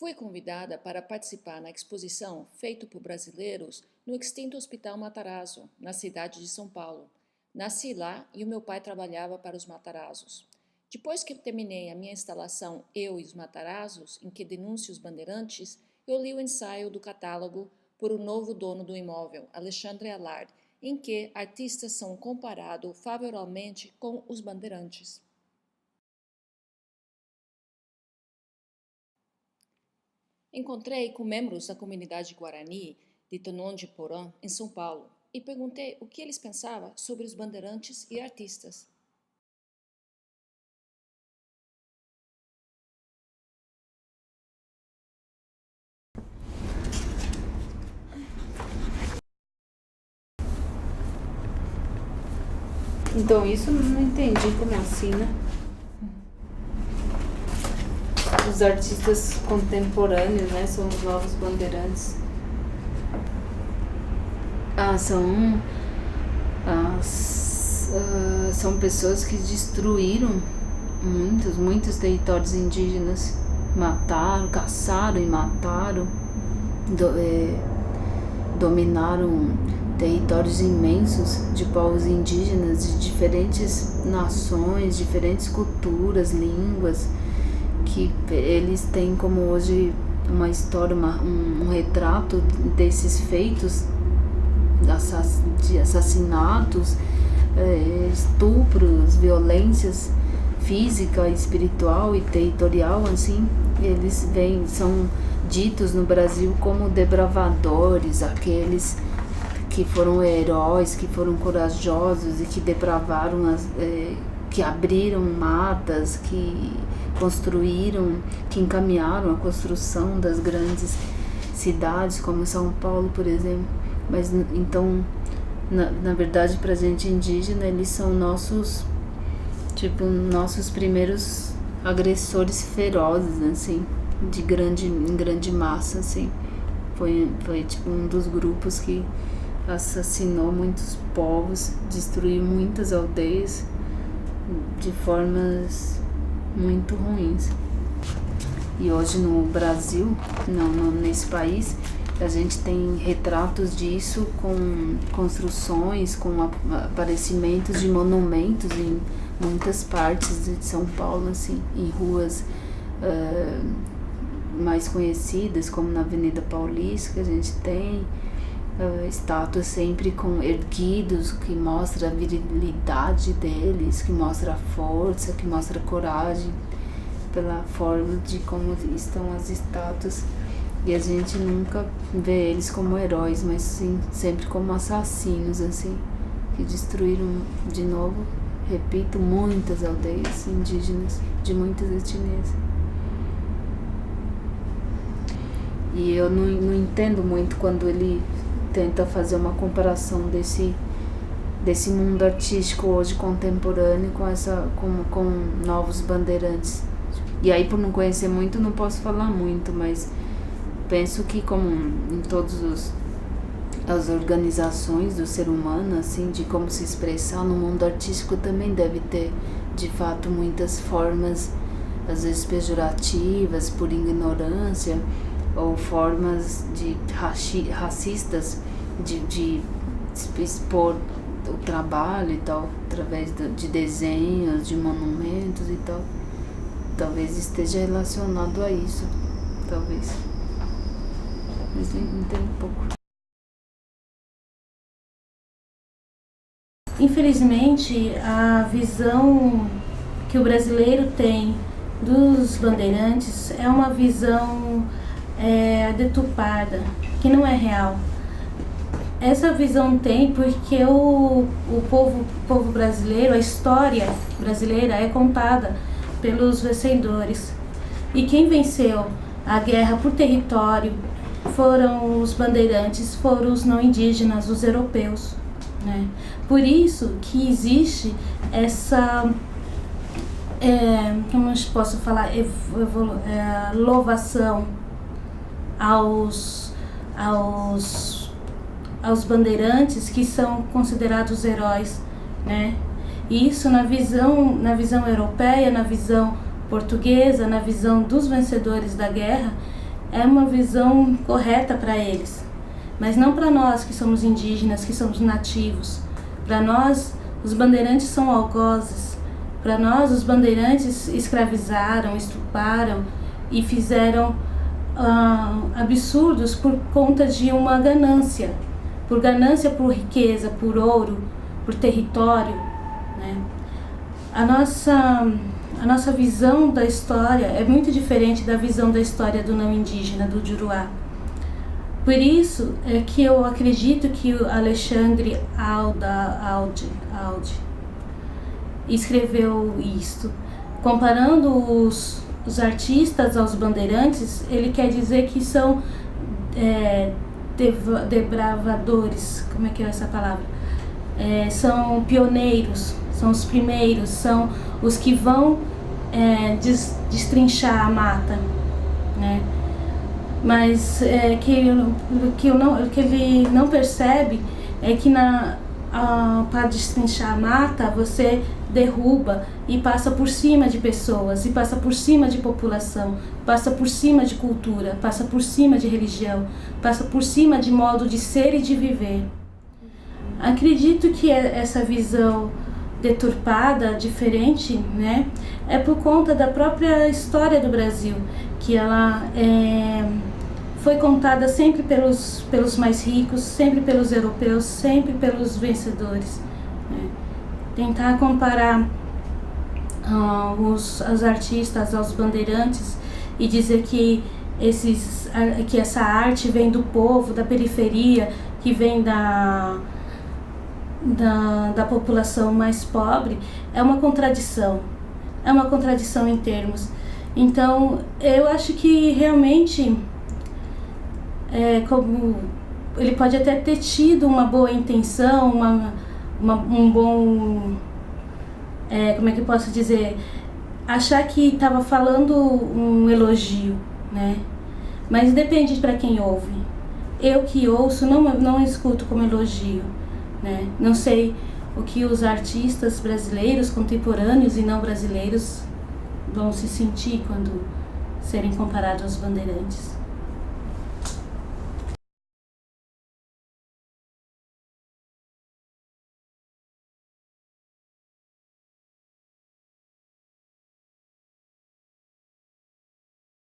Fui convidada para participar na exposição feita por brasileiros no extinto Hospital Matarazzo, na cidade de São Paulo. Nasci lá e o meu pai trabalhava para os Matarazzos. Depois que terminei a minha instalação Eu e os Matarazzos, em que denuncio os bandeirantes, eu li o ensaio do catálogo por o novo dono do imóvel, Alexandre Allard, em que artistas são comparados favoravelmente com os bandeirantes. Encontrei com membros da comunidade Guarani de Tanon de Porã, em São Paulo, e perguntei o que eles pensavam sobre os bandeirantes e artistas. Então, isso eu não entendi como assim, né? Os artistas contemporâneos, né? São os novos bandeirantes. São pessoas que destruíram muitos territórios indígenas. Mataram, caçaram e mataram. Dominaram territórios imensos de povos indígenas de diferentes nações, diferentes culturas, línguas, que eles têm como hoje uma história, um retrato desses feitos de assassinatos, estupros, violências física, espiritual e territorial, assim. Eles são ditos no Brasil como debravadores, aqueles que foram heróis, que foram corajosos e que debravaram, que abriram matas, que construíram, que encaminharam a construção das grandes cidades, como São Paulo, por exemplo. Mas então, na verdade, pra gente indígena, eles são nossos primeiros agressores ferozes, assim, em grande massa, assim. Foi tipo um dos grupos que assassinou muitos povos, destruiu muitas aldeias de formas muito ruins. E hoje no Brasil, nesse país, a gente tem retratos disso com construções, com aparecimentos de monumentos em muitas partes de São Paulo, assim, em ruas mais conhecidas, como na Avenida Paulista, que a gente tem estátuas sempre com erguidos, que mostra a virilidade deles, que mostra a força, que mostra a coragem, pela forma de como estão as estátuas. E a gente nunca vê eles como heróis, mas sim sempre como assassinos, assim, que destruíram de novo, repito, muitas aldeias indígenas de muitas etnias. E eu não entendo muito quando ele tenta fazer uma comparação desse mundo artístico hoje contemporâneo com novos bandeirantes. E aí, por não conhecer muito, não posso falar muito, mas penso que, como em todas as organizações do ser humano, assim, de como se expressar no mundo artístico, também deve ter, de fato, muitas formas, às vezes pejorativas, por ignorância, ou formas racistas de expor o trabalho e tal, através de desenhos, de monumentos e tal. Talvez esteja relacionado a isso, talvez. Mas eu entendo um pouco. Infelizmente, a visão que o brasileiro tem dos bandeirantes é uma visão deturpada, que não é real. Essa visão tem porque o povo brasileiro, a história brasileira é contada pelos vencedores. E quem venceu a guerra por território foram os bandeirantes, foram os não indígenas, os europeus, né? Por isso que existe essa, como eu posso falar, louvação aos bandeirantes, que são considerados heróis, né? Isso na visão europeia, na visão portuguesa, na visão dos vencedores da guerra, é uma visão correta para eles, mas não para nós que somos indígenas, que somos nativos. Para nós, os bandeirantes são algozes. Para nós, os bandeirantes escravizaram, estupraram e fizeram absurdos por conta de uma ganância, por riqueza, por ouro, por território, né? A nossa visão da história é muito diferente da visão da história do não indígena, do Juruá. Por isso é que eu acredito que o Alexandre Aldi escreveu isto. Comparando os artistas aos bandeirantes, ele quer dizer que são debravadores, como é que é essa palavra? São pioneiros, são os primeiros, são os que vão destrinchar a mata, né? Mas que ele não percebe é que para destrinchar a mata você derruba e passa por cima de pessoas, e passa por cima de população, passa por cima de cultura, passa por cima de religião, passa por cima de modo de ser e de viver. Acredito que essa visão deturpada, diferente, né, é por conta da própria história do Brasil, que ela foi contada sempre pelos mais ricos, sempre pelos europeus, sempre pelos vencedores, né? Tentar comparar os artistas aos bandeirantes e dizer que essa arte vem do povo, da periferia, que vem da população mais pobre, é uma contradição em termos. Então, eu acho que realmente, como ele pode até ter tido uma boa intenção, um bom, como é que eu posso dizer, achar que estava falando um elogio, né? Mas depende para quem ouve. Eu que ouço não escuto como elogio, né? Não sei o que os artistas brasileiros, contemporâneos e não brasileiros vão se sentir quando serem comparados aos bandeirantes.